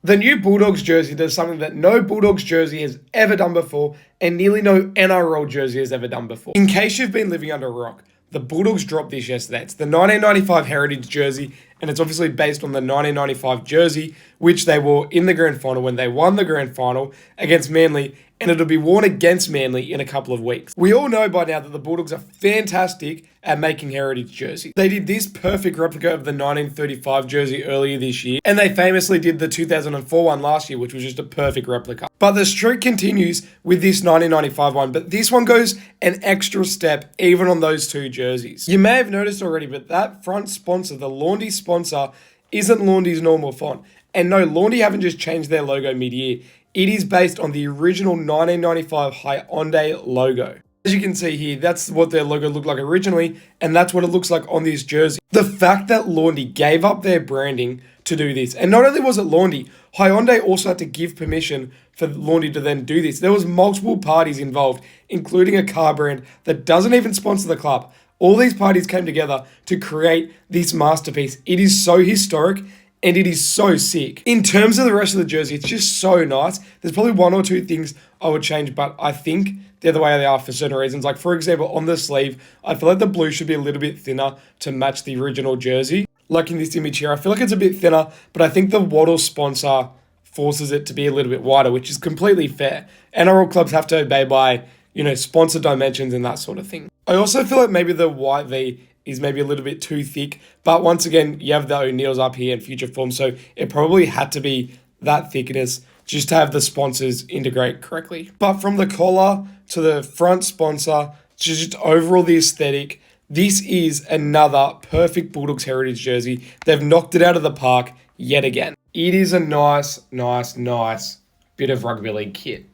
The new Bulldogs jersey does something that no Bulldogs jersey has ever done before and nearly no NRL jersey has ever done before. In case you've been living under a rock, the Bulldogs dropped this yesterday. It's the 1995 Heritage jersey, and it's obviously based on the 1995 jersey, which they wore in the grand final when they won the grand final against Manly, and it'll be worn against Manly in a couple of weeks. We all know by now that the Bulldogs are fantastic at making heritage jerseys. They did this perfect replica of the 1935 jersey earlier this year, and they famously did the 2004 one last year, which was just a perfect replica. But the streak continues with this 1995 one, but this one goes an extra step even on those two jerseys. You may have noticed already, but that front sponsor, the Laundy sponsor, isn't Laundy's normal font. And no, Laundy haven't just changed their logo mid-year. It is based on the original 1995 Hyundai logo. As you can see here, that's what their logo looked like originally, and that's what it looks like on this jersey. The fact that Laundy gave up their branding to do this, and not only was it Laundy, Hyundai also had to give permission for Laundy to then do this. There was multiple parties involved, including a car brand that doesn't even sponsor the club. All these parties came together to create this masterpiece. It is so historic, and it is so sick. In terms of the rest of the jersey, it's just so nice. There's probably one or two things I would change, but I think they're the way they are for certain reasons. Like, for example, on the sleeve, I feel like the blue should be a little bit thinner to match the original jersey. Like in this image here, I feel like it's a bit thinner, but I think the Waddle sponsor forces it to be a little bit wider, which is completely fair. NRL clubs have to obey by, sponsor dimensions and that sort of thing. I also feel like maybe the white V is maybe a little bit too thick, but once again, you have the O'Neills up here in future form, so it probably had to be that thickness just to have the sponsors integrate correctly. But from the collar to the front sponsor to just overall the aesthetic, this is another perfect Bulldogs heritage jersey. They've knocked it out of the park yet again. It is a nice bit of rugby league kit.